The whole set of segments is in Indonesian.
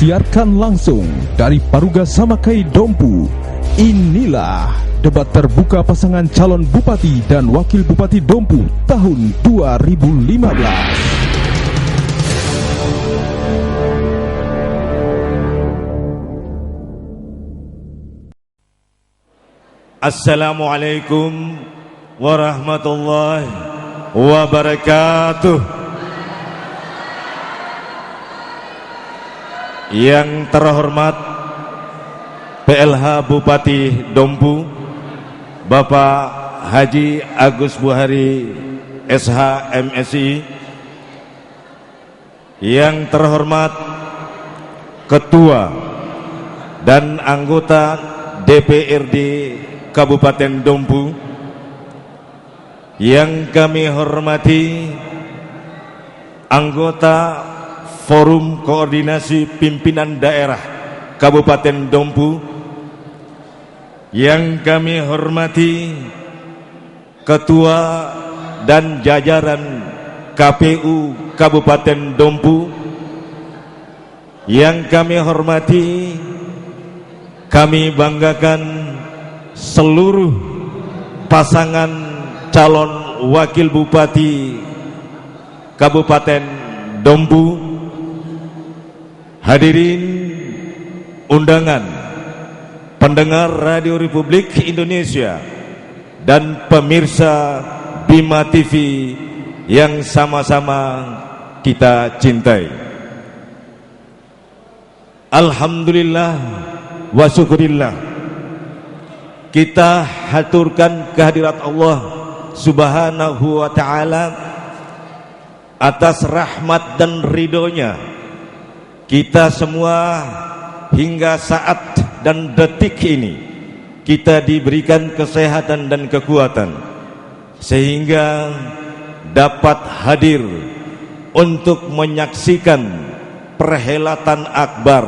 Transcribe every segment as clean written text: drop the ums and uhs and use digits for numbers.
Disiarkan langsung dari Paruga Samakai Dompu. Inilah debat terbuka pasangan calon bupati dan wakil bupati Dompu tahun 2015. Assalamualaikum warahmatullahi wabarakatuh. Yang terhormat PLH Bupati Dompu Bapak Haji Agus Buhari SH MSI, yang terhormat Ketua dan anggota DPRD Kabupaten Dompu, yang kami hormati anggota Forum Koordinasi Pimpinan Daerah Kabupaten Dompu, yang kami hormati Ketua dan jajaran KPU Kabupaten Dompu, yang kami hormati, kami banggakan seluruh pasangan calon wakil bupati Kabupaten Dompu, hadirin undangan, pendengar Radio Republik Indonesia dan pemirsa Bima TV yang sama-sama kita cintai. Alhamdulillah wa syukurillah, kita haturkan kehadirat Allah Subhanahu wa ta'ala atas rahmat dan ridhonya. Kita semua hingga saat dan detik ini kita diberikan kesehatan dan kekuatan sehingga dapat hadir untuk menyaksikan perhelatan akbar,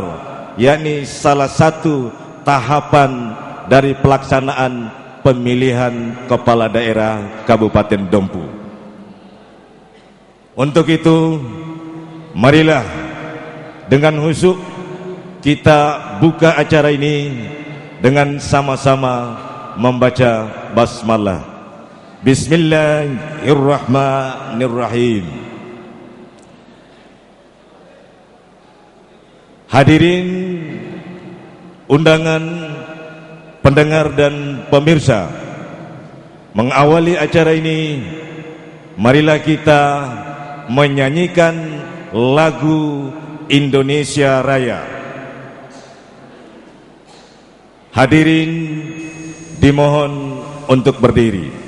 yakni salah satu tahapan dari pelaksanaan pemilihan kepala daerah Kabupaten Dompu. Untuk itu, marilah dengan khusyuk kita buka acara ini dengan sama-sama membaca basmalah. Bismillahirrahmanirrahim. Hadirin undangan, pendengar dan pemirsa, mengawali acara ini, marilah kita menyanyikan lagu Indonesia Raya. Hadirin dimohon untuk berdiri.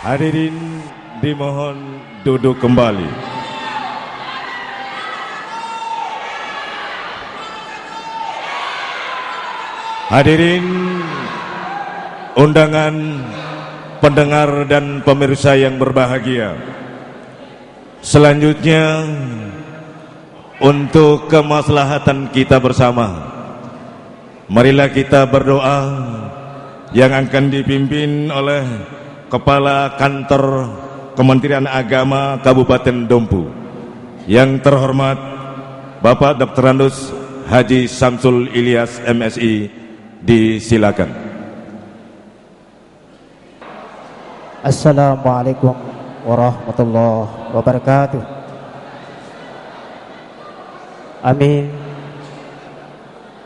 Hadirin dimohon duduk kembali. Hadirin undangan, pendengar dan pemirsa yang berbahagia, Selanjutnya, untuk kemaslahatan kita bersama, marilah kita berdoa yang akan dipimpin oleh Kepala Kantor Kementerian Agama Kabupaten Dompu, yang terhormat Bapak Dr. Andus Haji Samsul Ilyas MSI. Disilakan. Assalamualaikum warahmatullahi wabarakatuh. Amin.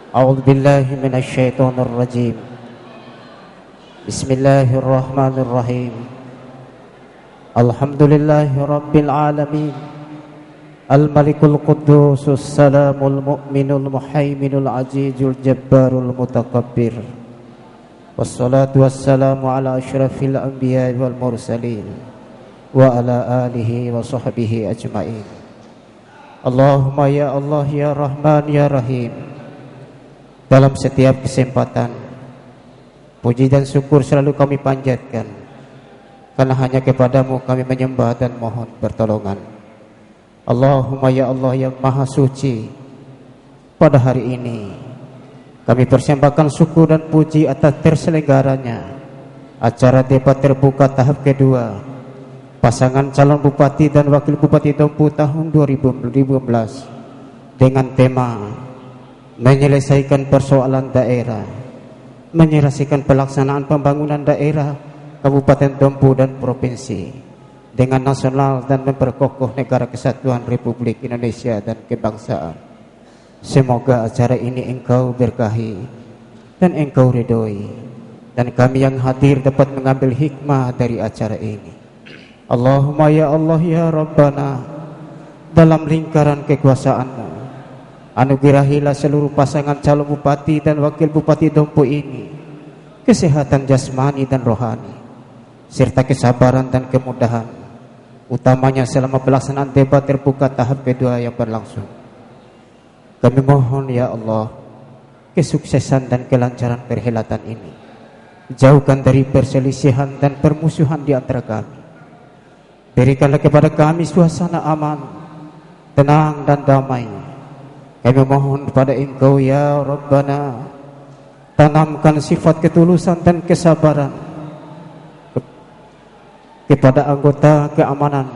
A'udzu billahi minasy syaithanir rajim. Bismillahirrahmanirrahim. Alhamdulillahi rabbil alamin. Al-Malikul Quddusus Salamul Mu'minul Muhaiminul Azizul Jabbarul Mutakabbir. Wassalatu wassalamu ala asyrafil anbiya wal mursalin wa ala alihi wa sahbihi ajmain. Allahumma ya Allah ya Rahman ya Rahim. Dalam setiap kesempatan puji dan syukur selalu kami panjatkan, karena hanya kepadamu kami menyembah dan mohon pertolongan. Allahumma ya Allah yang maha suci, pada hari ini kami persembahkan syukur dan puji atas terselenggaranya acara debat terbuka tahap kedua pasangan calon bupati dan wakil bupati Dompu tahun 2015 dengan tema menyelesaikan persoalan daerah, menyelesaikan pelaksanaan pembangunan daerah Kabupaten Dompu dan provinsi dengan nasional dan memperkokoh negara kesatuan Republik Indonesia dan kebangsaan. Semoga acara ini Engkau berkahi dan Engkau ridhoi, dan kami yang hadir dapat mengambil hikmah dari acara ini. Allahumma ya Allah ya Rabbana, dalam lingkaran kekuasaan-Mu anugerahilah seluruh pasangan calon bupati dan wakil bupati Dompu ini kesehatan jasmani dan rohani, serta kesabaran dan kemudahan, utamanya selama pelaksanaan debat terbuka tahap kedua yang berlangsung. Kami mohon ya Allah kesuksesan dan kelancaran perhelatan ini. Jauhkan dari perselisihan dan permusuhan di antara kami. Berikanlah kepada kami suasana aman, tenang dan damai. Kami mohon kepada Engkau ya Rabbana, tanamkan sifat ketulusan dan kesabaran kepada anggota keamanan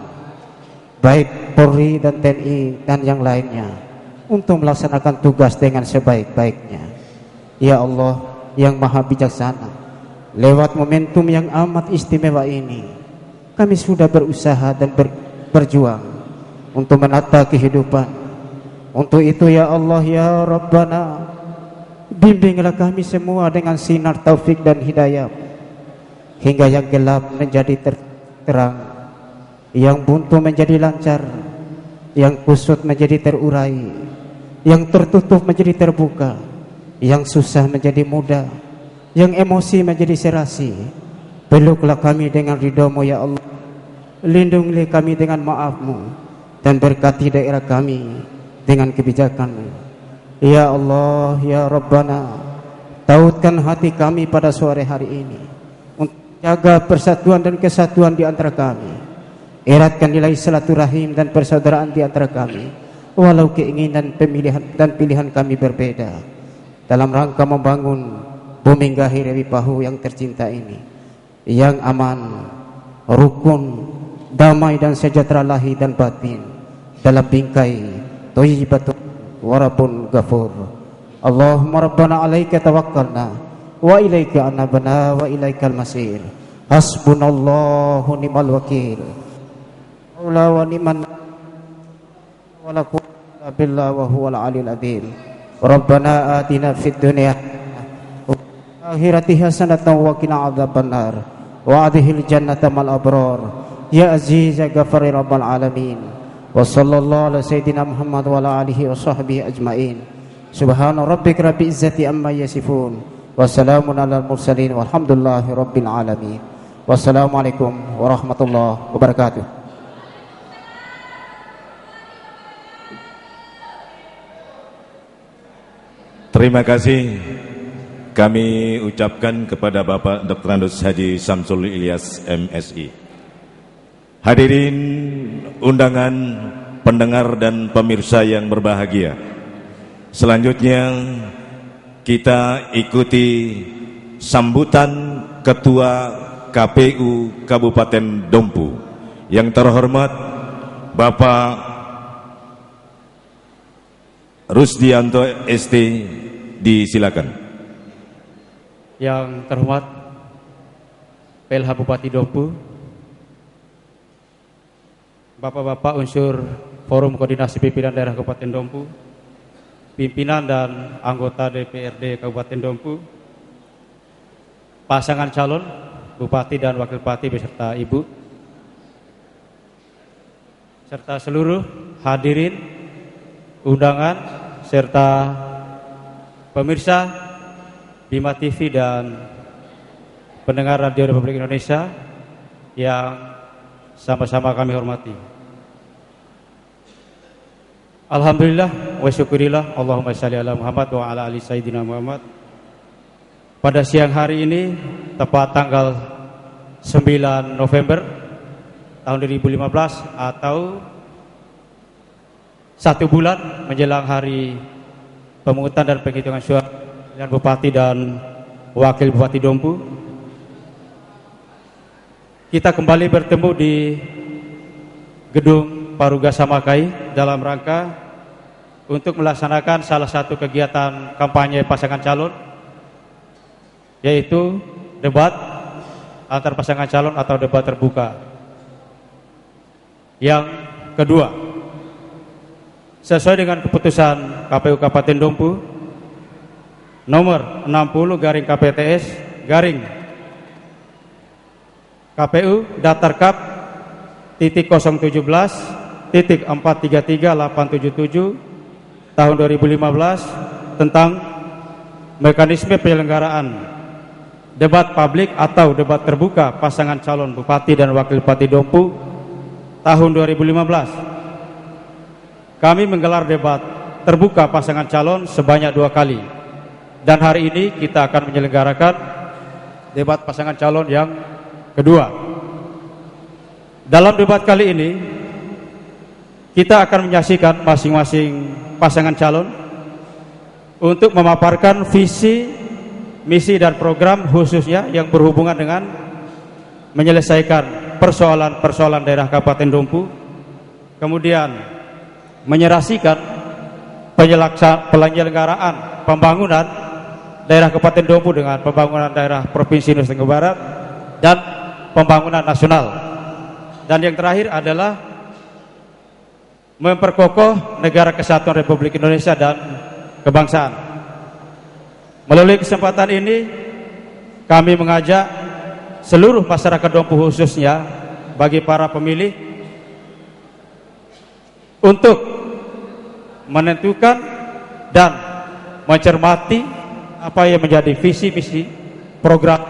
baik Polri dan TNI dan yang lainnya untuk melaksanakan tugas dengan sebaik-baiknya. Ya Allah yang maha bijaksana, lewat momentum yang amat istimewa ini kami sudah berusaha dan berjuang untuk menata kehidupan. Untuk itu ya Allah ya Rabbana, bimbinglah kami semua dengan sinar taufik dan hidayah, hingga yang gelap menjadi terang, yang buntu menjadi lancar, yang kusut menjadi terurai, yang tertutup menjadi terbuka, yang susah menjadi mudah, yang emosi menjadi serasi. Peluklah kami dengan ridha-Mu ya Allah, lindungilah kami dengan maaf-Mu, dan berkati daerah kami dengan kebijakan-Mu. Ya Allah ya Rabbana, tautkan hati kami pada sore hari ini untuk jaga persatuan dan kesatuan di antara kami. Eratkan nilai silaturahim dan persaudaraan di antara kami, walau keinginan pilihan kami berbeda, dalam rangka membangun bumi Gahi Rewi Pahu yang tercinta ini, yang aman, rukun, damai dan sejahtera lahir dan batin, dalam bingkai thayyibatun wa rabbun ghafur. Allahumma rabbana alaika tawakkalna wa ilaika anabna wa ilaikal masir. Hasbunallahu ni'mal wakil. Maula wa ni'man wa la quwwata billahi wa huwal aliyul azim. Rabbana atina fid dunya wa akhirati hasanatan wa qina adzabannar wa adkhil jannata mal abrar ya aziz ya ghafar rabbal alamin. Wa sallallahu ala sayyidina Muhammad wa ala alihi wa sahbihi ajmain. Subhana rabbika rabbil izzati amma yasifun wa salamun alal mursalin walhamdulillahi rabbil alamin. Wassalamualaikum warahmatullahi wabarakatuh. Terima kasih kami ucapkan kepada Bapak Dr. Andus Haji Samsul Ilyas MSI. Hadirin undangan, pendengar dan pemirsa yang berbahagia, selanjutnya kita ikuti sambutan Ketua KPU Kabupaten Dompu yang terhormat Bapak Rusdianto ST, disilakan. Yang terhormat PLH Bupati Dompu, Bapak-bapak unsur Forum Koordinasi Pimpinan Daerah Kabupaten Dompu, pimpinan dan anggota DPRD Kabupaten Dompu, pasangan calon Bupati dan Wakil Bupati beserta Ibu, serta seluruh hadirin undangan serta pemirsa Bima TV dan pendengar Radio Republik Indonesia yang sama-sama kami hormati. Alhamdulillah wa syukurillah, Allahumma shalli ala Muhammad wa ala ali sayyidina Muhammad. Pada siang hari ini, tepat tanggal 9 November tahun 2015 atau 1 bulan menjelang hari pemungutan dan penghitungan suara pemilihan Bupati dan Wakil Bupati Dompu, kita kembali bertemu di Gedung Paruga Samakai dalam rangka untuk melaksanakan salah satu kegiatan kampanye pasangan calon, yaitu debat antar pasangan calon atau debat terbuka. Yang kedua, sesuai dengan keputusan KPU Kabupaten Dompu nomor 60/KPTS KPU Datar Kap .017.433.877 tahun 2015 tentang mekanisme penyelenggaraan debat publik atau debat terbuka pasangan calon Bupati dan Wakil Bupati Dompu tahun 2015. Kami menggelar debat terbuka pasangan calon sebanyak 2 kali, dan hari ini kita akan menyelenggarakan debat pasangan calon yang kedua. Dalam debat kali ini kita akan menyaksikan masing-masing pasangan calon untuk memaparkan visi, misi dan program khususnya yang berhubungan dengan menyelesaikan persoalan-persoalan daerah Kabupaten Dompu, kemudian menyerasikan penyelenggaraan pembangunan daerah Kabupaten Dompu dengan pembangunan daerah Provinsi Nusa Tenggara Barat dan pembangunan nasional. Dan yang terakhir adalah memperkokoh negara kesatuan Republik Indonesia dan kebangsaan. Melalui kesempatan ini kami mengajak seluruh masyarakat Dompu, khususnya bagi para pemilih, untuk menentukan dan mencermati apa yang menjadi visi misi program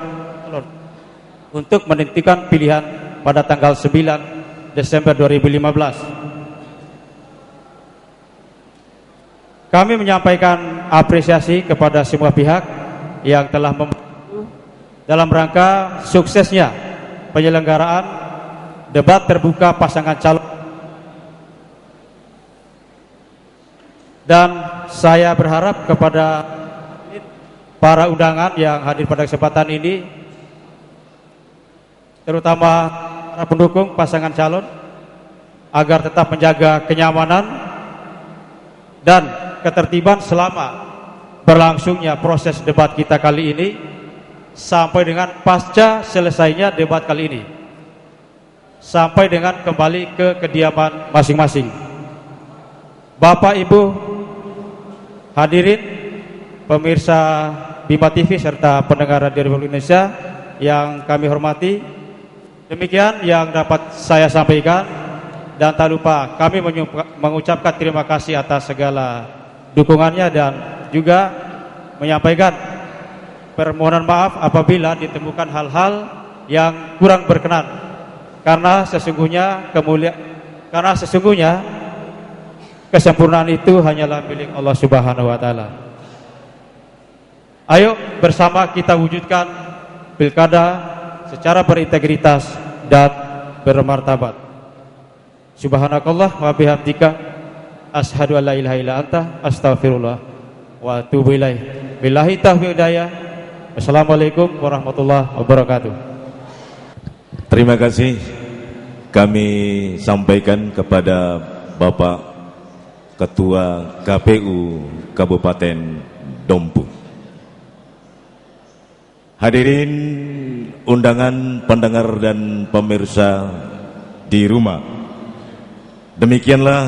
untuk menentukan pilihan pada tanggal 9 Desember 2015. Kami menyampaikan apresiasi kepada semua pihak yang telah membantu dalam rangka suksesnya penyelenggaraan debat terbuka pasangan calon. Dan saya berharap kepada para undangan yang hadir pada kesempatan ini, terutama para pendukung pasangan calon, agar tetap menjaga kenyamanan dan ketertiban selama berlangsungnya proses debat kita kali ini sampai dengan pasca selesainya debat kali ini, sampai dengan kembali ke kediaman masing-masing. Bapak Ibu hadirin pemirsa Bima TV serta pendengar Radio Republik Indonesia yang kami hormati, demikian yang dapat saya sampaikan, dan tak lupa kami mengucapkan terima kasih atas segala dukungannya dan juga menyampaikan permohonan maaf apabila ditemukan hal-hal yang kurang berkenan, karena sesungguhnya kesempurnaan itu hanyalah milik Allah Subhanahu wa taala. Ayo bersama kita wujudkan pilkada secara berintegritas dan bermartabat. Subhanakallah wa bihamdika asyhadu an la ilaha illa anta astaghfirullah wa atubu ilaih. Billahi taufiq hidayah. Assalamualaikum warahmatullahi wabarakatuh. Terima kasih kami sampaikan kepada Bapak Ketua KPU Kabupaten Dompu. Hadirin undangan pendengar dan pemirsa di rumah, demikianlah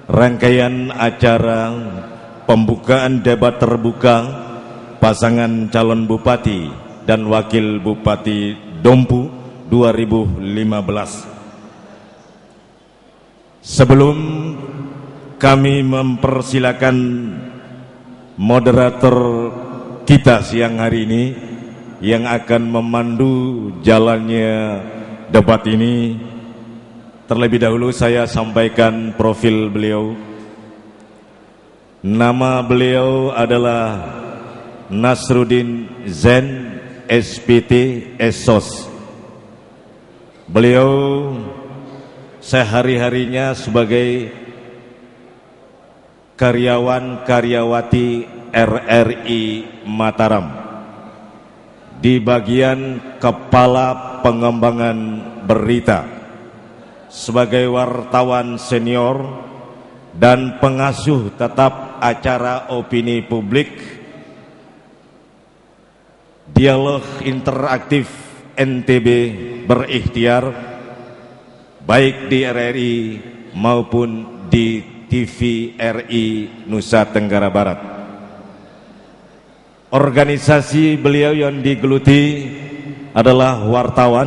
rangkaian acara pembukaan debat terbuka pasangan calon bupati dan wakil bupati Dompu 2015. Sebelum kami mempersilakan moderator kita siang hari ini yang akan memandu jalannya debat ini, terlebih dahulu saya sampaikan profil beliau. Nama beliau adalah Nasruddin Zen, SPT, Esos. Beliau sehari-harinya sebagai karyawan-karyawati RRI Mataram di bagian kepala pengembangan berita, sebagai wartawan senior dan pengasuh tetap acara opini publik Dialog Interaktif NTB Berikhtiar, baik di RRI maupun di TVRI Nusa Tenggara Barat. Organisasi beliau yang digeluti adalah wartawan,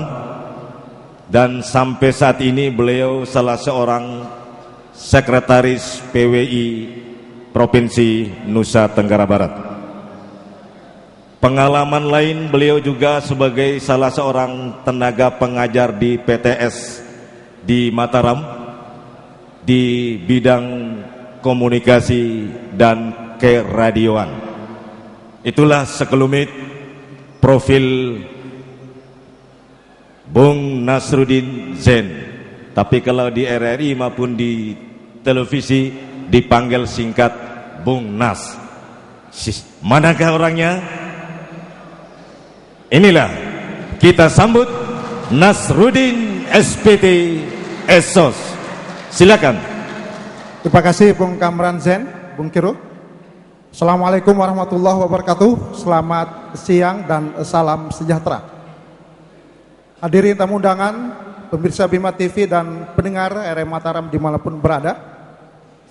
dan sampai saat ini beliau salah seorang sekretaris PWI Provinsi Nusa Tenggara Barat. Pengalaman lain, beliau juga sebagai salah seorang tenaga pengajar di PTS di Mataram di bidang komunikasi dan keradioan. Itulah sekelumit profil Bung Nasruddin Zen. Tapi kalau di RRI maupun di televisi dipanggil singkat Bung Nas. Manakah orangnya? Inilah kita sambut Nasruddin SPT Esos. Silakan. Terima kasih Bung Kamran Zen, Bung Kiro. Assalamualaikum warahmatullahi wabarakatuh. Selamat siang dan salam sejahtera. Hadirin tamu undangan, pemirsa Bima TV dan pendengar RRI Mataram dimanapun berada,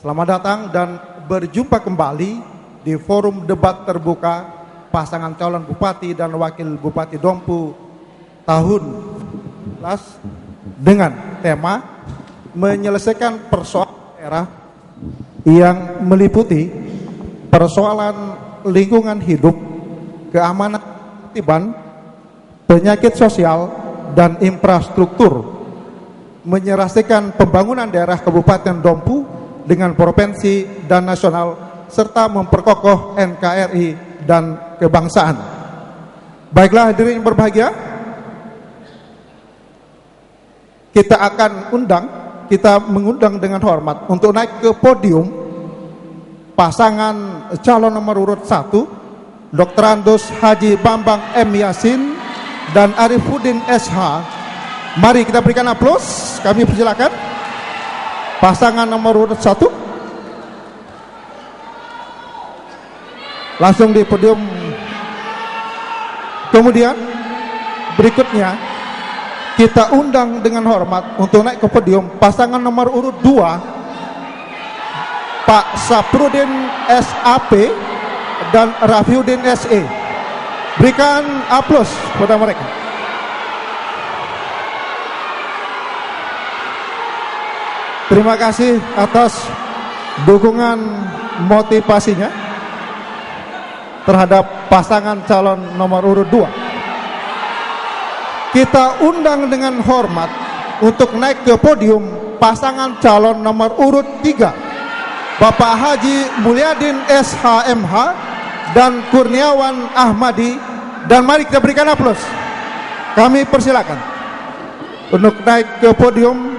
selamat datang dan berjumpa kembali di forum debat terbuka pasangan calon bupati dan wakil bupati Dompu tahun 2015 dengan tema menyelesaikan persoalan daerah yang meliputi persoalan lingkungan hidup, keamanan tertiban, penyakit sosial dan infrastruktur, menyelesaikan pembangunan daerah Kabupaten Dompu dengan provinsi dan nasional, serta memperkokoh NKRI dan kebangsaan. Baiklah hadirin yang berbahagia, kita mengundang dengan hormat untuk naik ke podium pasangan calon nomor urut 1 Dr. Andos Haji Bambang M. Yasin dan Arifuddin SH. Mari kita berikan aplaus. Kami persilakan pasangan nomor urut 1 langsung di podium. Kemudian berikutnya kita undang dengan hormat untuk naik ke podium pasangan nomor urut 2 Pak Saprudin SAP dan Rafiuddin SE. Berikan aplaus kepada mereka. Terima kasih atas dukungan motivasinya terhadap pasangan calon nomor urut 2. Kita undang dengan hormat untuk naik ke podium pasangan calon nomor urut 3 Bapak Haji Mulyadin SHMH dan Kurniawan Ahmadi, dan mari kita berikan aplaus. Kami persilakan untuk naik ke podium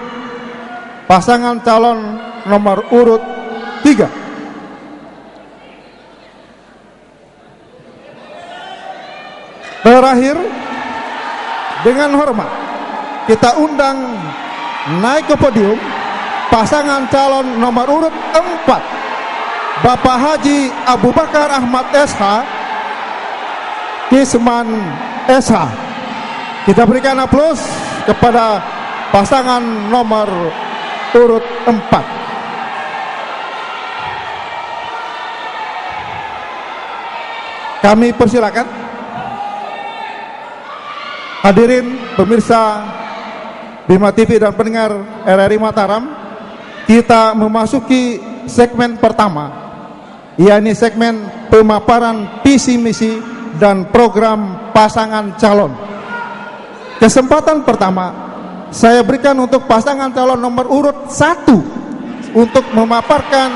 pasangan calon nomor urut 3. Terakhir, dengan hormat kita undang naik ke podium pasangan calon nomor urut 4, Bapak Haji Abu Bakar Ahmad SH, Kisman SH. Kita berikan aplaus kepada pasangan nomor urut 4. Kami persilakan hadirin pemirsa Bima TV dan pendengar RRI Mataram, kita memasuki segmen pertama, yakni segmen pemaparan visi misi dan program pasangan calon. Kesempatan pertama saya berikan untuk pasangan calon nomor urut 1 untuk memaparkan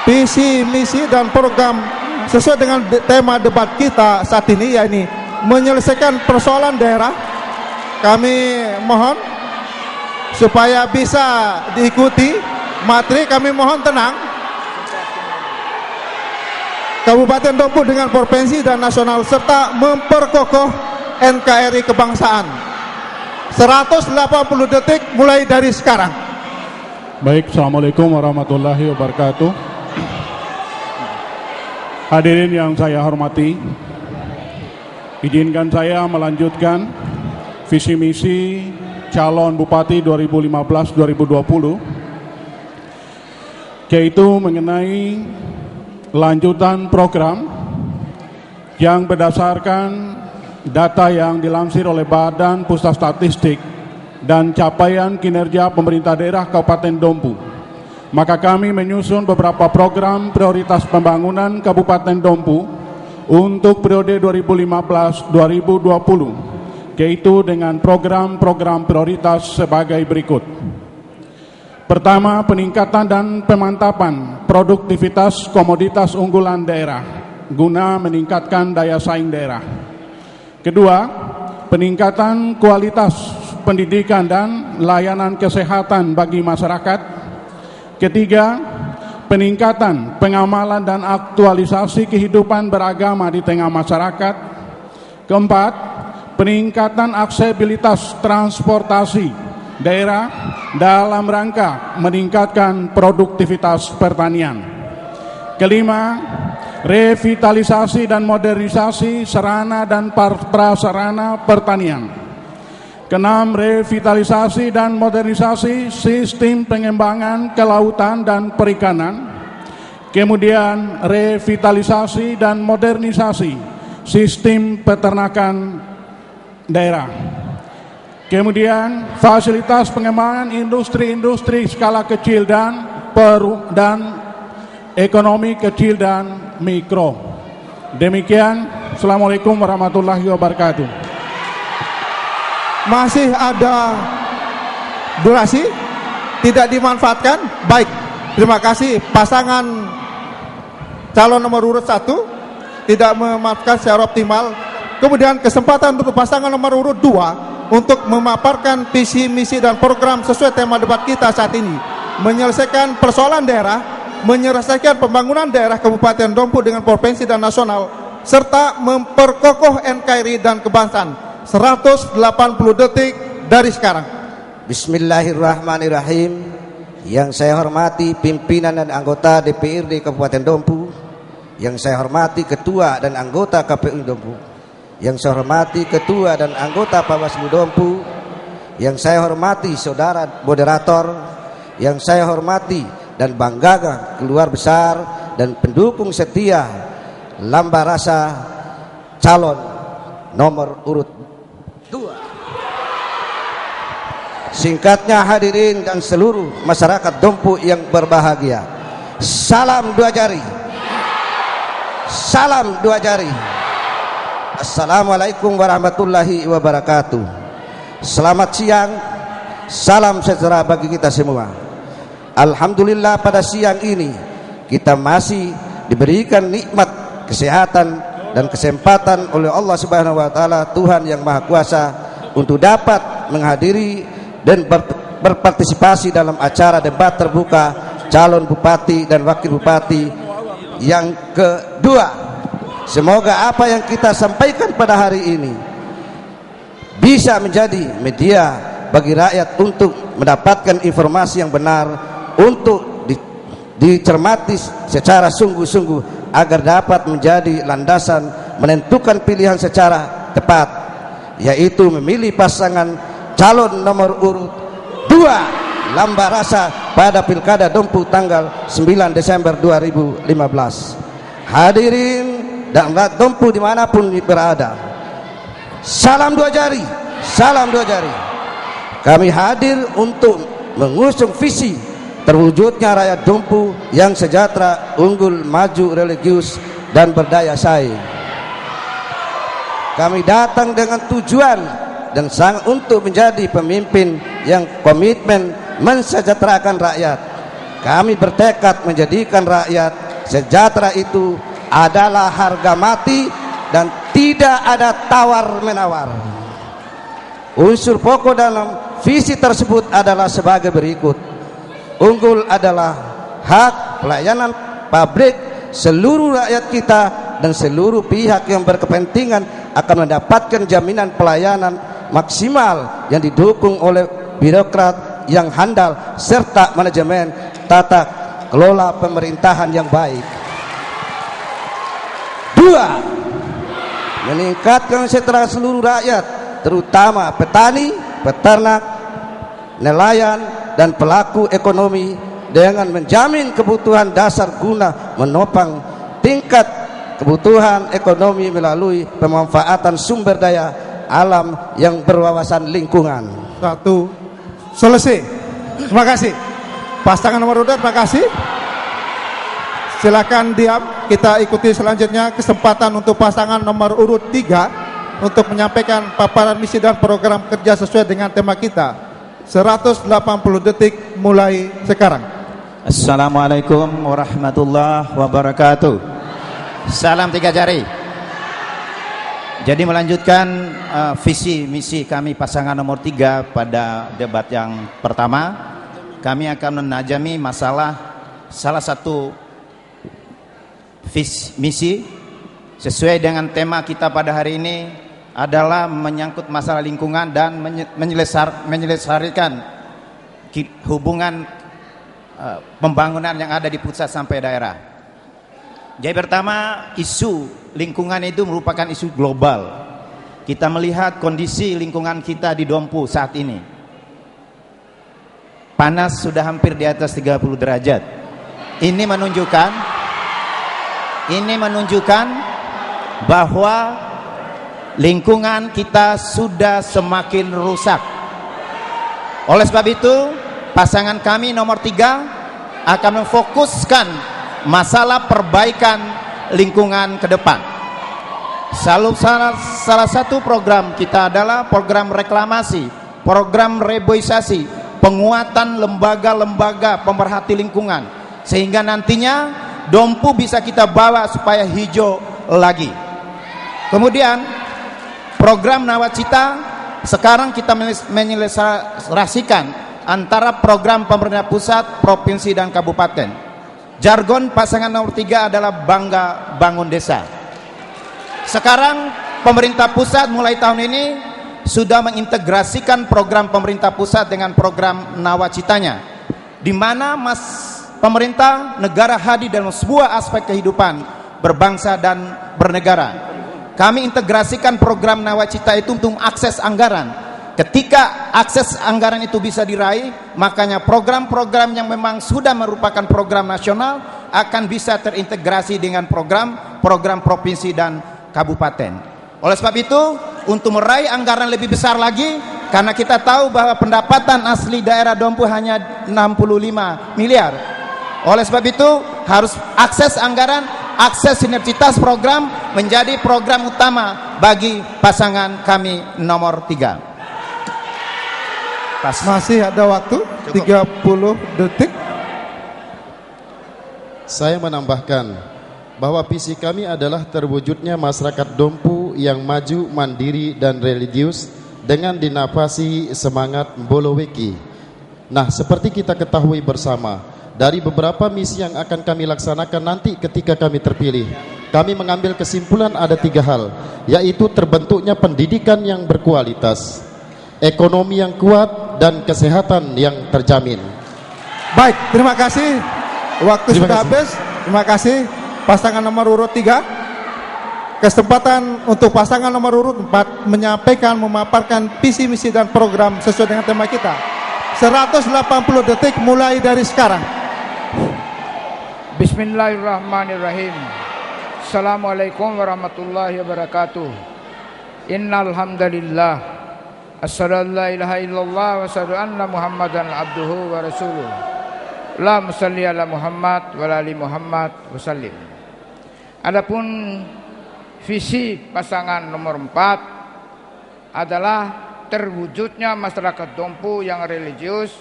visi misi dan program sesuai dengan tema debat kita saat ini, yakni menyelesaikan persoalan daerah. Kami mohon supaya bisa diikuti materi, kami mohon tenang. Kabupaten Dompu dengan provinsi dan nasional serta memperkokoh NKRI kebangsaan. 180 detik mulai dari sekarang. Baik, Assalamualaikum warahmatullahi wabarakatuh. Hadirin yang saya hormati, izinkan saya melanjutkan visi misi calon Bupati 2015-2020, yaitu mengenai lanjutan program yang berdasarkan data yang dilansir oleh Badan Pusat Statistik dan capaian kinerja pemerintah daerah Kabupaten Dompu. Maka kami menyusun beberapa program prioritas pembangunan Kabupaten Dompu untuk periode 2015-2020, yaitu dengan program-program prioritas sebagai berikut. Pertama, peningkatan dan pemantapan produktivitas komoditas unggulan daerah guna meningkatkan daya saing daerah. Kedua, peningkatan kualitas pendidikan dan layanan kesehatan bagi masyarakat. Ketiga, peningkatan pengamalan dan aktualisasi kehidupan beragama di tengah masyarakat. Keempat, peningkatan aksesibilitas transportasi daerah dalam rangka meningkatkan produktivitas pertanian. Kelima, revitalisasi dan modernisasi sarana dan prasarana pertanian. Keenam, revitalisasi dan modernisasi sistem pengembangan kelautan dan perikanan. Kemudian revitalisasi dan modernisasi sistem peternakan daerah. Kemudian fasilitas pengembangan industri-industri skala kecil dan ekonomi kecil dan mikro. Demikian, Assalamualaikum warahmatullahi wabarakatuh. Masih ada durasi? Tidak dimanfaatkan? Baik, terima kasih. Pasangan calon nomor urut 1 tidak memanfaatkan secara optimal. Kemudian kesempatan untuk pasangan nomor urut 2 untuk memaparkan visi misi dan program sesuai tema debat kita saat ini, menyelesaikan persoalan daerah, menyelesaikan pembangunan daerah Kabupaten Dompu dengan provinsi dan nasional, serta memperkokoh NKRI dan kebangsaan. 180 detik dari sekarang. Bismillahirrahmanirrahim. Yang saya hormati pimpinan dan anggota DPRD Kabupaten Dompu, yang saya hormati ketua dan anggota KPU Dompu, yang saya hormati ketua dan anggota Bawaslu Dompu, yang saya hormati saudara moderator, yang saya hormati dan banggakan keluarga besar dan pendukung setia lamba rasa calon nomor urut 2. Singkatnya, hadirin dan seluruh masyarakat Dompu yang berbahagia, salam 2 jari, salam 2 jari. Assalamualaikum warahmatullahi wabarakatuh. Selamat siang, salam sejahtera bagi kita semua. Alhamdulillah, pada siang ini kita masih diberikan nikmat kesehatan dan kesempatan oleh Allah Subhanahu wa taala, Tuhan yang Maha Kuasa, untuk dapat menghadiri dan berpartisipasi dalam acara debat terbuka calon bupati dan wakil bupati yang kedua. Semoga apa yang kita sampaikan pada hari ini bisa menjadi media bagi rakyat untuk mendapatkan informasi yang benar, untuk dicermati secara sungguh-sungguh agar dapat menjadi landasan menentukan pilihan secara tepat, yaitu memilih pasangan calon nomor urut 2 Lamba Rasa pada Pilkada Dompu tanggal 9 Desember 2015. Hadirin dan rakyat Dompu dimanapun berada, salam dua jari, salam dua jari. Kami hadir untuk mengusung visi terwujudnya rakyat Dompu yang sejahtera, unggul, maju, religius, dan berdaya saing. Kami datang dengan tujuan dan sang untuk menjadi pemimpin yang komitmen mensejahterakan rakyat. Kami bertekad menjadikan rakyat sejahtera itu adalah harga mati dan tidak ada tawar-menawar. Unsur pokok dalam visi tersebut adalah sebagai berikut. Unggul adalah hak pelayanan publik seluruh rakyat kita, dan seluruh pihak yang berkepentingan akan mendapatkan jaminan pelayanan maksimal yang didukung oleh birokrat yang handal serta manajemen tata kelola pemerintahan yang baik. 2. Meningkatkan kesejahteraan seluruh rakyat, terutama petani, peternak, nelayan, dan pelaku ekonomi dengan menjamin kebutuhan dasar guna menopang tingkat kebutuhan ekonomi melalui pemanfaatan sumber daya alam yang berwawasan lingkungan. 1. Selesai. Terima kasih. Pasangan nomor 2, terima kasih. Silakan diam. Kita ikuti selanjutnya kesempatan untuk pasangan nomor urut 3 untuk menyampaikan paparan misi dan program kerja sesuai dengan tema kita. 180 detik mulai sekarang. Assalamualaikum warahmatullahi wabarakatuh. Salam tiga jari. Jadi melanjutkan visi misi kami pasangan nomor 3 pada debat yang pertama, kami akan menajami masalah salah satu visi misi sesuai dengan tema kita pada hari ini adalah menyangkut masalah lingkungan dan menyelesaikan hubungan pembangunan yang ada di pusat sampai daerah. Jadi pertama, isu lingkungan itu merupakan isu global. Kita melihat kondisi lingkungan kita di Dompu saat ini. Panas sudah hampir di atas 30 derajat. Ini menunjukkan bahwa lingkungan kita sudah semakin rusak. Oleh sebab itu, pasangan kami nomor 3 akan memfokuskan masalah perbaikan lingkungan ke depan. Salah satu program kita adalah program reklamasi, program reboisasi, penguatan lembaga-lembaga pemerhati lingkungan, sehingga nantinya Dompu bisa kita bawa supaya hijau lagi. Kemudian program Nawacita sekarang kita menyelesaikan antara program pemerintah pusat, provinsi, dan kabupaten. Jargon pasangan nomor 3 adalah bangga bangun desa. Sekarang pemerintah pusat mulai tahun ini sudah mengintegrasikan program pemerintah pusat dengan program Nawacitanya, di mana pemerintah negara hadir dalam sebuah aspek kehidupan berbangsa dan bernegara. Kami integrasikan program Nawacita itu untuk akses anggaran. Ketika akses anggaran itu bisa diraih, makanya program-program yang memang sudah merupakan program nasional akan bisa terintegrasi dengan program provinsi dan kabupaten. Oleh sebab itu, untuk meraih anggaran lebih besar lagi, karena kita tahu bahwa pendapatan asli daerah Dompu hanya 65 miliar. Oleh sebab itu, harus akses anggaran, akses sinergitas program menjadi program utama bagi pasangan kami nomor 3. Masih ada waktu 30 detik. Saya menambahkan bahwa visi kami adalah terwujudnya masyarakat Dompu yang maju, mandiri, dan religius dengan dinavasi semangat Boloweki. Nah, seperti kita ketahui bersama, dari beberapa misi yang akan kami laksanakan nanti ketika kami terpilih, kami mengambil kesimpulan ada 3 hal, yaitu terbentuknya pendidikan yang berkualitas, ekonomi yang kuat, dan kesehatan yang terjamin. Baik, terima kasih. Waktu sudah habis. Terima kasih pasangan nomor urut 3. Kesempatan untuk pasangan nomor urut 4 menyampaikan, memaparkan visi misi dan program sesuai dengan tema kita. 180 detik mulai dari sekarang. Bismillahirrahmanirrahim. Assalamualaikum warahmatullahi wabarakatuh. Innal hamdalillah, asyhadu an la ilaha illallah wa asyhadu anna Muhammadan abduhu wa rasuluh. Allahumma shalli ala Muhammad wa ala ali Muhammad wa sallim. Adapun visi pasangan nomor 4 adalah terwujudnya masyarakat Dompu yang religius,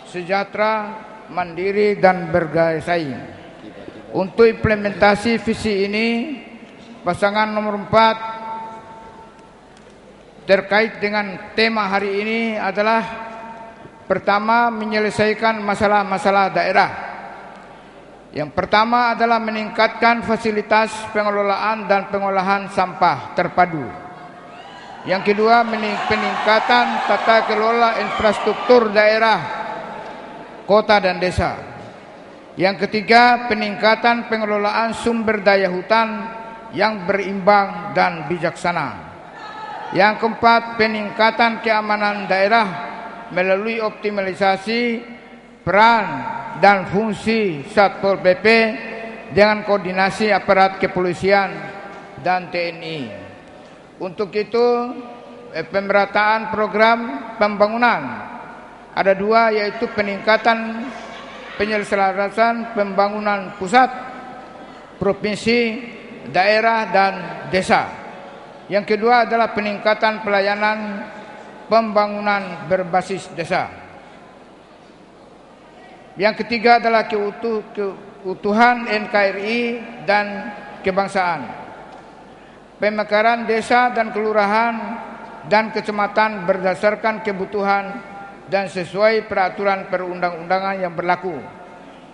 sejahtera, mandiri, dan berdaya saing. Untuk implementasi visi ini, pasangan nomor 4 terkait dengan tema hari ini adalah pertama, menyelesaikan masalah-masalah daerah. Yang pertama adalah meningkatkan fasilitas pengelolaan dan pengolahan sampah terpadu. Yang kedua, peningkatan tata kelola infrastruktur daerah, kota dan desa. Yang ketiga, peningkatan pengelolaan sumber daya hutan yang berimbang dan bijaksana. Yang keempat, peningkatan keamanan daerah melalui optimalisasi peran dan fungsi Satpol PP dengan koordinasi aparat kepolisian dan TNI. Untuk itu, pemerataan program pembangunan ada 2, yaitu peningkatan penyelesaian pembangunan pusat, provinsi, daerah, dan desa. Yang kedua adalah peningkatan pelayanan pembangunan berbasis desa. Yang ketiga adalah keutuhan NKRI dan kebangsaan. Pemekaran desa dan kelurahan dan kecamatan berdasarkan kebutuhan dan sesuai peraturan perundang-undangan yang berlaku.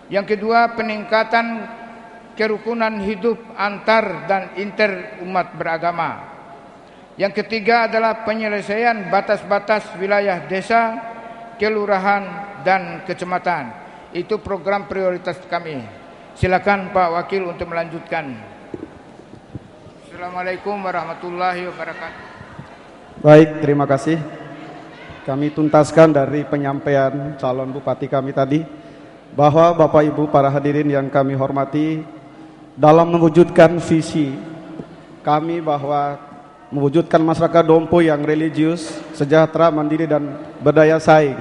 Yang kedua, peningkatan kerukunan hidup antar dan inter umat beragama. Yang ketiga adalah penyelesaian batas-batas wilayah desa, kelurahan, dan kecamatan. Itu program prioritas kami. Silakan Pak Wakil untuk melanjutkan. Assalamualaikum warahmatullahi wabarakatuh. Baik, terima kasih. Kami tuntaskan dari penyampaian calon bupati kami tadi, bahwa Bapak Ibu para hadirin yang kami hormati, dalam mewujudkan visi kami bahwa mewujudkan masyarakat Dompu yang religius, sejahtera, mandiri, dan berdaya saing,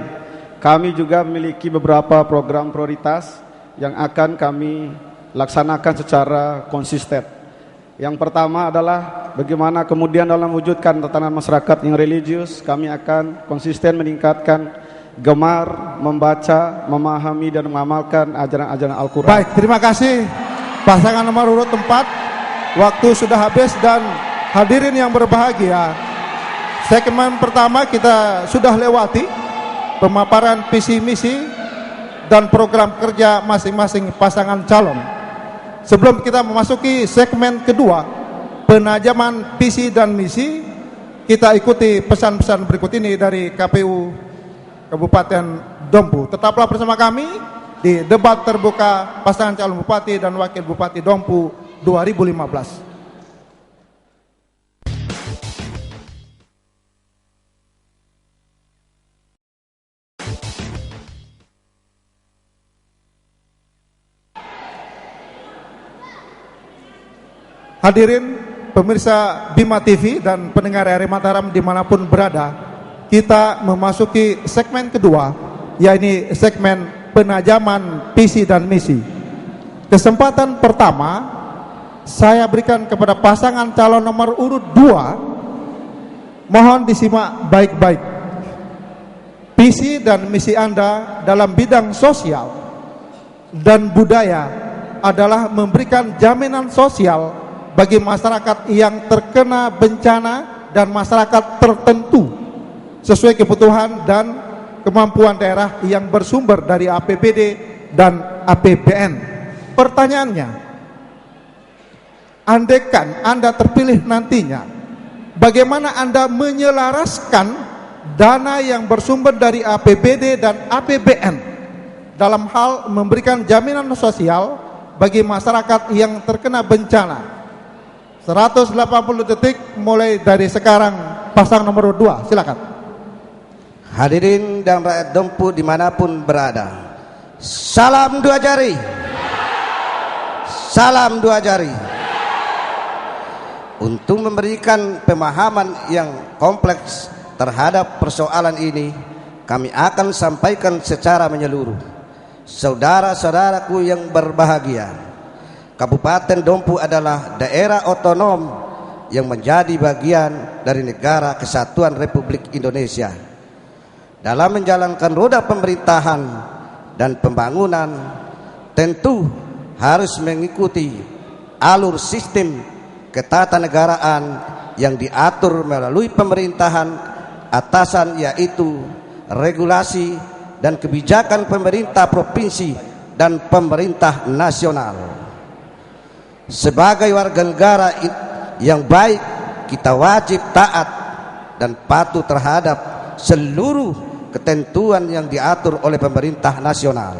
kami juga memiliki beberapa program prioritas yang akan kami laksanakan secara konsisten. Yang pertama adalah bagaimana kemudian dalam mewujudkan tatanan masyarakat yang religius, kami akan konsisten meningkatkan gemar membaca, memahami, dan mengamalkan ajaran-ajaran Al-Quran. Baik, terima kasih pasangan nomor urut 4. Waktu sudah habis dan hadirin yang berbahagia, segmen pertama kita sudah lewati pemaparan visi misi dan program kerja masing-masing pasangan calon. Sebelum kita memasuki segmen kedua, penajaman visi dan misi, kita ikuti pesan-pesan berikut ini dari KPU Kabupaten Dompu. Tetaplah bersama kami di debat terbuka pasangan calon bupati dan wakil bupati Dompu 2015. Hadirin pemirsa Bima TV dan pendengar RRI Mataram dimanapun berada, kita memasuki segmen kedua, yaitu segmen penajaman visi dan misi. Kesempatan pertama saya berikan kepada pasangan calon nomor urut 2. Mohon disimak baik-baik. Visi dan misi Anda dalam bidang sosial dan budaya adalah memberikan jaminan sosial bagi masyarakat yang terkena bencana dan masyarakat tertentu sesuai kebutuhan dan kemampuan daerah yang bersumber dari APBD dan APBN. Pertanyaannya, andaikan Anda terpilih nantinya, bagaimana Anda menyelaraskan dana yang bersumber dari APBD dan APBN dalam hal memberikan jaminan sosial bagi masyarakat yang terkena bencana? 180 detik mulai dari sekarang, pasang nomor 2, silakan. Hadirin dan rakyat Dompu dimanapun berada, salam dua jari, salam dua jari. Untuk memberikan pemahaman yang kompleks terhadap persoalan ini, kami akan sampaikan secara menyeluruh. Saudara-saudaraku yang berbahagia, Kabupaten Dompu adalah daerah otonom yang menjadi bagian dari Negara Kesatuan Republik Indonesia. Dalam menjalankan roda pemerintahan dan pembangunan, tentu harus mengikuti alur sistem ketatanegaraan yang diatur melalui pemerintahan atasan, yaitu regulasi dan kebijakan pemerintah provinsi dan pemerintah nasional. Sebagai warga negara yang baik, kita wajib taat dan patuh terhadap seluruh ketentuan yang diatur oleh pemerintah nasional,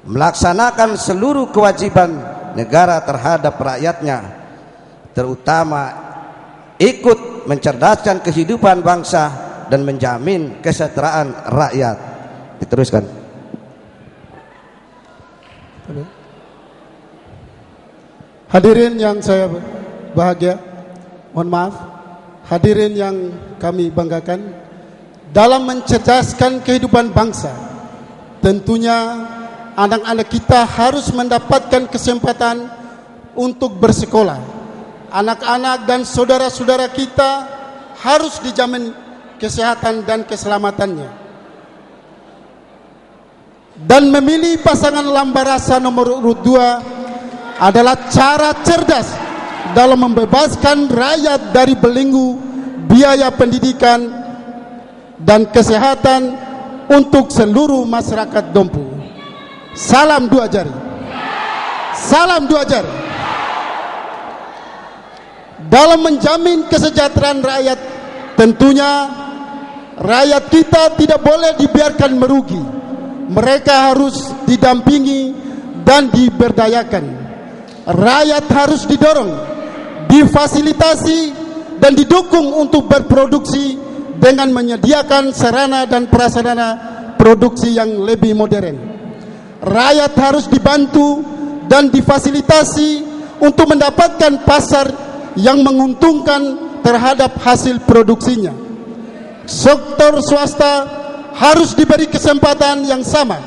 melaksanakan seluruh kewajiban negara terhadap rakyatnya, terutama ikut mencerdaskan kehidupan bangsa dan menjamin kesejahteraan rakyat. Diteruskan. Hadirin yang saya bahagia, mohon maaf, hadirin yang kami banggakan, dalam mencerdaskan kehidupan bangsa, tentunya anak-anak kita harus mendapatkan kesempatan untuk bersekolah. Anak-anak dan saudara-saudara kita harus dijamin kesehatan dan keselamatannya. Dan memilih pasangan Lambarasa nomor urut 2 adalah cara cerdas dalam membebaskan rakyat dari belenggu biaya pendidikan dan kesehatan untuk seluruh masyarakat Dompu. Salam dua jari. Salam dua jari. Dalam menjamin kesejahteraan rakyat, tentunya rakyat kita tidak boleh dibiarkan merugi. Mereka harus didampingi dan diberdayakan. Rakyat harus didorong, difasilitasi dan didukung untuk berproduksi dengan menyediakan sarana dan prasarana produksi yang lebih modern. Rakyat harus dibantu dan difasilitasi untuk mendapatkan pasar yang menguntungkan terhadap hasil produksinya. Sektor swasta harus diberi kesempatan yang sama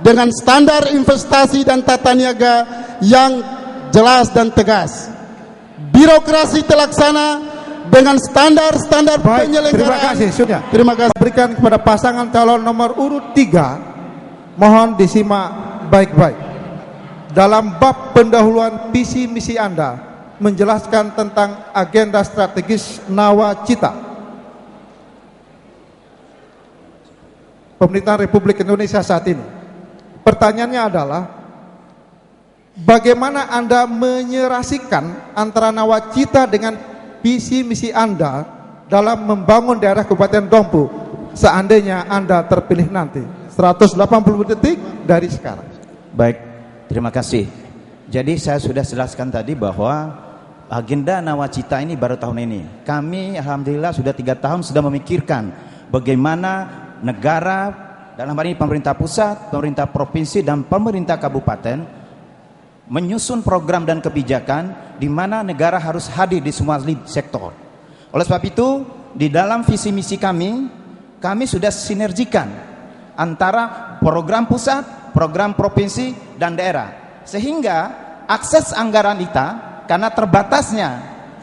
dengan standar investasi dan tata niaga yang jelas dan tegas. Birokrasi terlaksana dengan standar-standar penyelenggaraan. Terima kasih, sudah. Terima kasih. Berikan kepada pasangan calon nomor urut 3. Mohon disimak baik-baik. Dalam bab pendahuluan visi misi Anda menjelaskan tentang agenda strategis Nawacita pemerintahan Republik Indonesia saat ini. Pertanyaannya adalah, bagaimana Anda menyerasikan antara nawacita dengan visi misi Anda dalam membangun daerah Kabupaten Dompu seandainya Anda terpilih nanti? 180 detik dari sekarang. Baik, terima kasih. Jadi saya sudah jelaskan tadi bahwa agenda nawacita ini baru tahun ini. Kami alhamdulillah sudah 3 tahun sudah memikirkan bagaimana negara, dalam hal ini pemerintah pusat, pemerintah provinsi dan pemerintah kabupaten menyusun program dan kebijakan di mana negara harus hadir di semua sektor. Oleh sebab itu, di dalam visi misi kami sudah sinergikan antara program pusat, program provinsi dan daerah, sehingga akses anggaran kita karena terbatasnya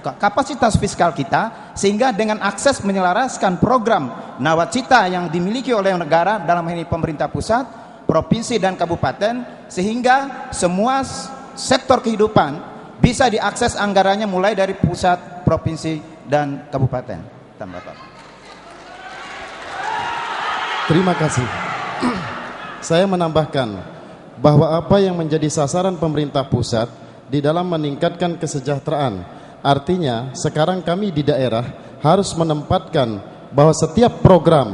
kapasitas fiskal kita, sehingga dengan akses menyelaraskan program nawacita yang dimiliki oleh negara, dalam hal ini pemerintah pusat, provinsi dan kabupaten, sehingga semua sektor kehidupan bisa diakses anggarannya mulai dari pusat, provinsi dan kabupaten. Terima kasih. Saya menambahkan bahwa apa yang menjadi sasaran pemerintah pusat di dalam meningkatkan kesejahteraan, artinya sekarang kami di daerah harus menempatkan bahwa setiap program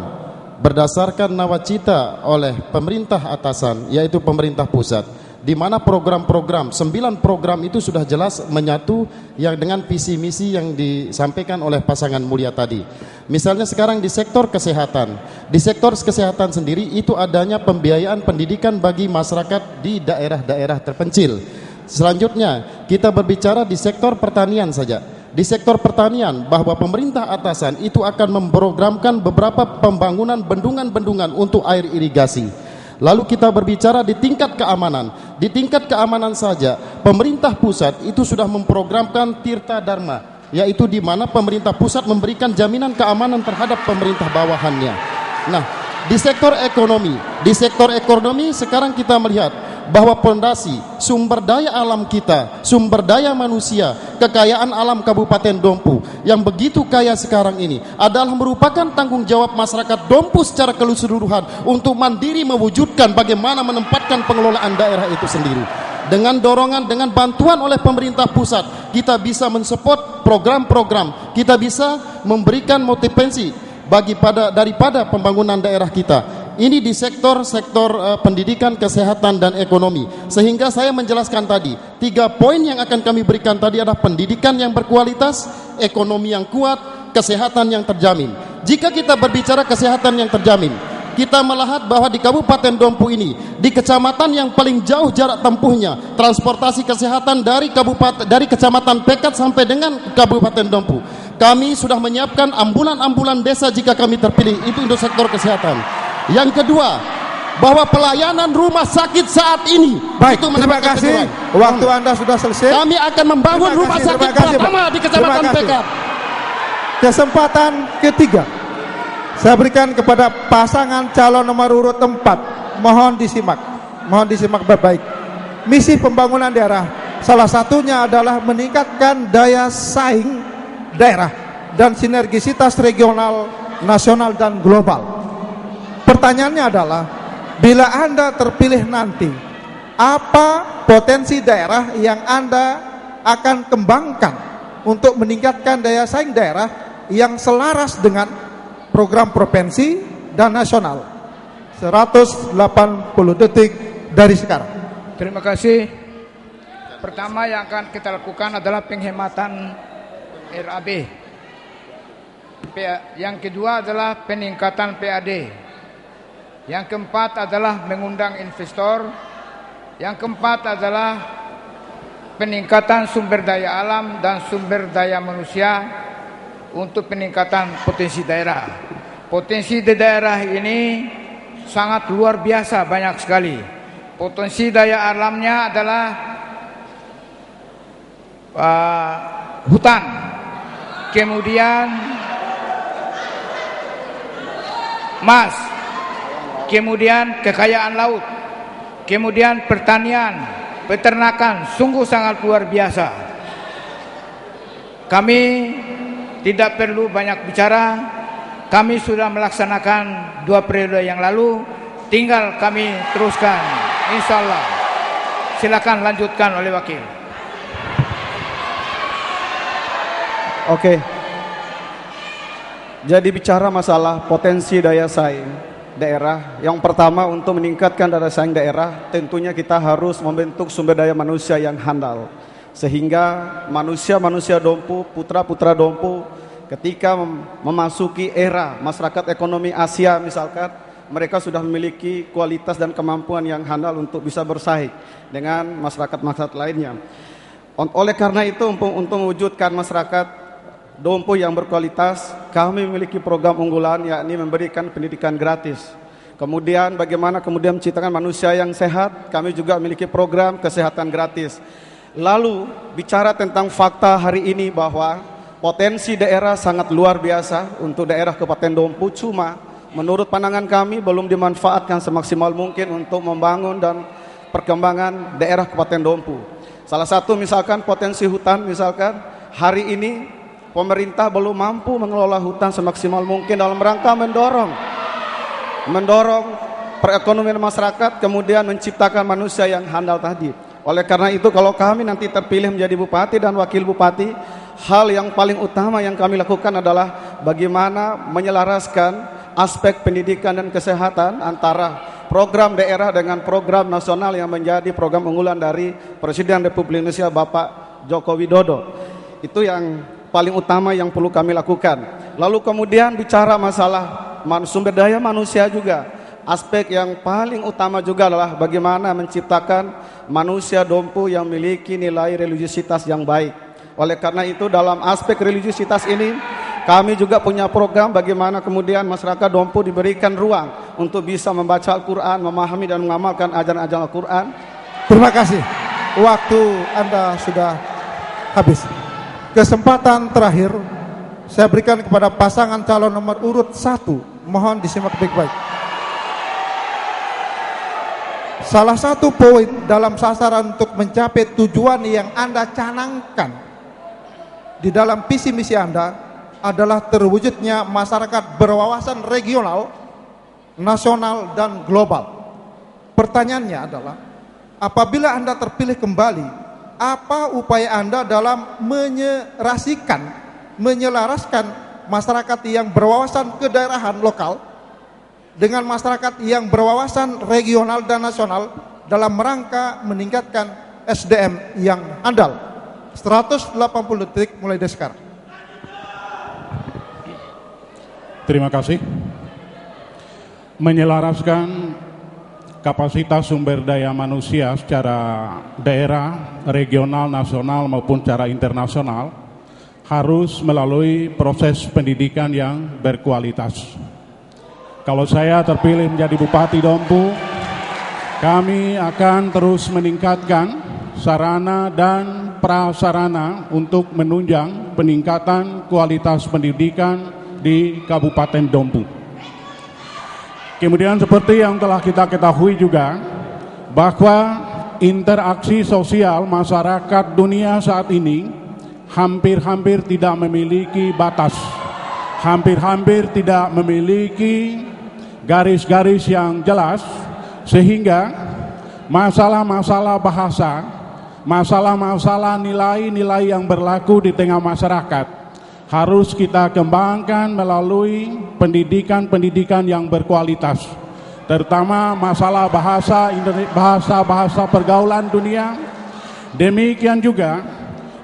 berdasarkan nawacita oleh pemerintah atasan, yaitu pemerintah pusat, di mana program-program 9 program itu sudah jelas menyatu yang dengan visi misi yang disampaikan oleh pasangan mulia tadi. Misalnya sekarang di sektor kesehatan, di sektor kesehatan sendiri itu adanya pembiayaan pendidikan bagi masyarakat di daerah-daerah terpencil. Selanjutnya kita berbicara di sektor pertanian saja. Di sektor pertanian bahwa pemerintah atasan itu akan memprogramkan beberapa pembangunan bendungan-bendungan untuk air irigasi. Lalu kita berbicara di tingkat keamanan. Di tingkat keamanan saja pemerintah pusat itu sudah memprogramkan Tirta Dharma, yaitu di mana pemerintah pusat memberikan jaminan keamanan terhadap pemerintah bawahannya. Nah, di sektor ekonomi sekarang kita melihat bahwa pondasi sumber daya alam kita, sumber daya manusia, kekayaan alam Kabupaten Dompu yang begitu kaya sekarang ini adalah merupakan tanggung jawab masyarakat Dompu secara keseluruhan untuk mandiri mewujudkan bagaimana menempatkan pengelolaan daerah itu sendiri. Dengan dorongan, dengan bantuan oleh pemerintah pusat, kita bisa mensupport program-program, kita bisa memberikan motivasi daripada pembangunan daerah kita. Ini di sektor pendidikan, kesehatan, dan ekonomi. Sehingga saya menjelaskan tadi 3 poin yang akan kami berikan tadi adalah pendidikan yang berkualitas, ekonomi yang kuat, kesehatan yang terjamin. Jika kita berbicara kesehatan yang terjamin, kita melihat bahwa di Kabupaten Dompu ini, di kecamatan yang paling jauh jarak tempuhnya transportasi kesehatan dari kecamatan Pekat sampai dengan Kabupaten Dompu, kami sudah menyiapkan ambulan-ambulan desa jika kami terpilih. Itu untuk sektor kesehatan. Yang kedua, bahwa pelayanan rumah sakit saat ini baik, itu terima kasih. Waktu Anda sudah selesai. Kami akan membangun rumah sakit pertama di Kecamatan Pekat. Kesempatan ketiga saya berikan kepada pasangan calon nomor urut 4. Mohon disimak baik-baik. Misi pembangunan daerah salah satunya adalah meningkatkan daya saing daerah dan sinergisitas regional, nasional, dan global. Pertanyaannya adalah, bila Anda terpilih nanti, apa potensi daerah yang Anda akan kembangkan untuk meningkatkan daya saing daerah yang selaras dengan program provinsi dan nasional? 180 detik dari sekarang. Terima kasih. Pertama yang akan kita lakukan adalah penghematan RAB. Yang kedua adalah peningkatan PAD. Yang keempat adalah mengundang investor. Yang keempat adalah peningkatan sumber daya alam dan sumber daya manusia untuk peningkatan potensi daerah. Potensi di daerah ini sangat luar biasa, banyak sekali. Potensi daya alamnya adalah hutan, kemudian emas, kemudian kekayaan laut, kemudian pertanian, peternakan, sungguh sangat luar biasa. Kami tidak perlu banyak bicara, kami sudah melaksanakan 2 periode yang lalu, tinggal kami teruskan, insya Allah. Silakan lanjutkan oleh wakil. Oke. Jadi bicara masalah potensi daya saing daerah, yang pertama untuk meningkatkan daya saing daerah, tentunya kita harus membentuk sumber daya manusia yang handal, sehingga manusia-manusia Dompu, putra-putra Dompu, ketika memasuki era masyarakat ekonomi Asia misalkan, mereka sudah memiliki kualitas dan kemampuan yang handal untuk bisa bersaing dengan masyarakat-masyarakat lainnya. Oleh karena itu, untuk mewujudkan masyarakat Dompu yang berkualitas, kami memiliki program unggulan, yakni memberikan pendidikan gratis. Kemudian bagaimana kemudian menciptakan manusia yang sehat, kami juga memiliki program kesehatan gratis. Lalu bicara tentang fakta hari ini bahwa potensi daerah sangat luar biasa untuk daerah Kabupaten Dompu, cuma menurut pandangan kami belum dimanfaatkan semaksimal mungkin untuk membangun dan perkembangan daerah Kabupaten Dompu. Salah satu misalkan potensi hutan, misalkan hari ini pemerintah belum mampu mengelola hutan semaksimal mungkin dalam rangka mendorong mendorong perekonomian masyarakat, kemudian menciptakan manusia yang handal tadi. Oleh karena itu, kalau kami nanti terpilih menjadi bupati dan wakil bupati, hal yang paling utama yang kami lakukan adalah bagaimana menyelaraskan aspek pendidikan dan kesehatan antara program daerah dengan program nasional yang menjadi program unggulan dari Presiden Republik Indonesia Bapak Joko Widodo. Itu yang paling utama yang perlu kami lakukan. Lalu kemudian bicara masalah sumber daya manusia juga. Aspek yang paling utama juga adalah bagaimana menciptakan manusia Dompu yang memiliki nilai religiusitas yang baik. Oleh karena itu, dalam aspek religiusitas ini kami juga punya program bagaimana kemudian masyarakat Dompu diberikan ruang untuk bisa membaca Al-Quran, memahami dan mengamalkan ajaran-ajaran Al-Quran. Terima kasih. Waktu Anda sudah habis. Kesempatan terakhir saya berikan kepada pasangan calon nomor urut 1. Mohon disimak baik-baik. Salah satu poin dalam sasaran untuk mencapai tujuan yang Anda canangkan di dalam visi misi Anda adalah terwujudnya masyarakat berwawasan regional, nasional, dan global. Pertanyaannya adalah, apabila Anda terpilih kembali, apa upaya Anda dalam menyelaraskan masyarakat yang berwawasan kedaerahan lokal dengan masyarakat yang berwawasan regional dan nasional dalam rangka meningkatkan SDM yang andal? 180 detik mulai dari sekarang. Terima kasih. Menyelaraskan kapasitas sumber daya manusia secara daerah, regional, nasional maupun secara internasional harus melalui proses pendidikan yang berkualitas. Kalau saya terpilih menjadi Bupati Dompu, kami akan terus meningkatkan sarana dan prasarana untuk menunjang peningkatan kualitas pendidikan di Kabupaten Dompu. Kemudian seperti yang telah kita ketahui juga, bahwa interaksi sosial masyarakat dunia saat ini hampir-hampir tidak memiliki batas, hampir-hampir tidak memiliki garis-garis yang jelas, sehingga masalah-masalah bahasa, masalah-masalah nilai-nilai yang berlaku di tengah masyarakat harus kita kembangkan melalui pendidikan-pendidikan yang berkualitas, terutama masalah bahasa pergaulan dunia. Demikian juga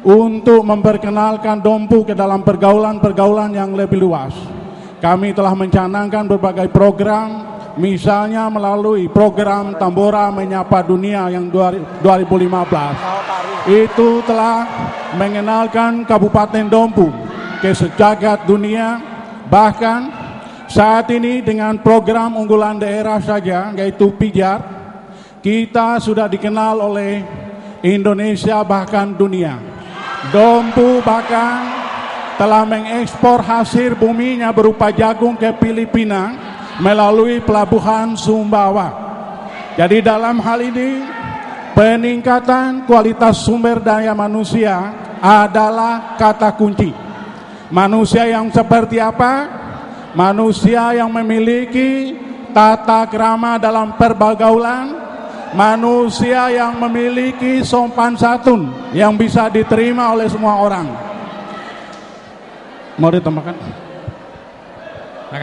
untuk memperkenalkan Dompu ke dalam pergaulan-pergaulan yang lebih luas. Kami telah mencanangkan berbagai program, misalnya melalui program Tambora Menyapa Dunia yang 2015. Itu telah mengenalkan Kabupaten Dompu ke sejagat dunia. Bahkan saat ini dengan program unggulan daerah saja, yaitu Pijar, kita sudah dikenal oleh Indonesia bahkan dunia. Dompu bahkan telah mengekspor hasil buminya berupa jagung ke Filipina melalui pelabuhan Sumbawa. Jadi dalam hal ini peningkatan kualitas sumber daya manusia adalah kata kunci. Manusia yang seperti apa? Manusia yang memiliki tata krama dalam pergaulan, manusia yang memiliki sopan santun yang bisa diterima oleh semua orang. Mau ditambahkan?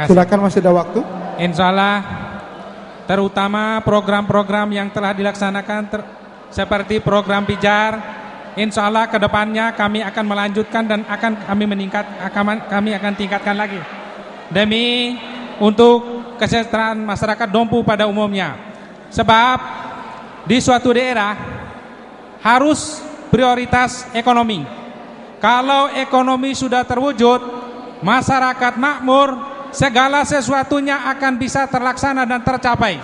Silakan, masih ada waktu. Insya Allah, terutama program-program yang telah dilaksanakan seperti program Pijar, insya Allah kedepannya kami akan melanjutkan dan akan kami akan tingkatkan lagi demi untuk kesejahteraan masyarakat Dompu pada umumnya. Sebab di suatu daerah harus prioritas ekonomi. Kalau ekonomi sudah terwujud, masyarakat makmur, segala sesuatunya akan bisa terlaksana dan tercapai.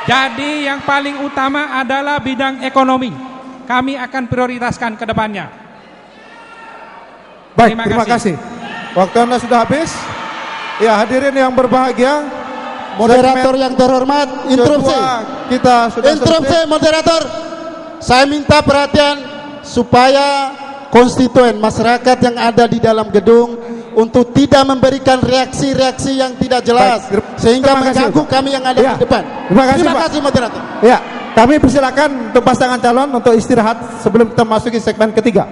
Jadi yang paling utama adalah bidang ekonomi. Kami akan prioritaskan ke depannya. Baik, terima kasih. Waktu Anda sudah habis. Ya, hadirin yang berbahagia, moderator yang terhormat, interupsi. Kita sudah interupsi, moderator. Saya minta perhatian supaya konstituen masyarakat yang ada di dalam gedung untuk tidak memberikan reaksi-reaksi yang tidak jelas sehingga mengganggu kami yang ada di depan. Terima kasih moderator. Ya, kami persilakan untuk pasangan calon untuk istirahat sebelum kita masuki segmen ketiga.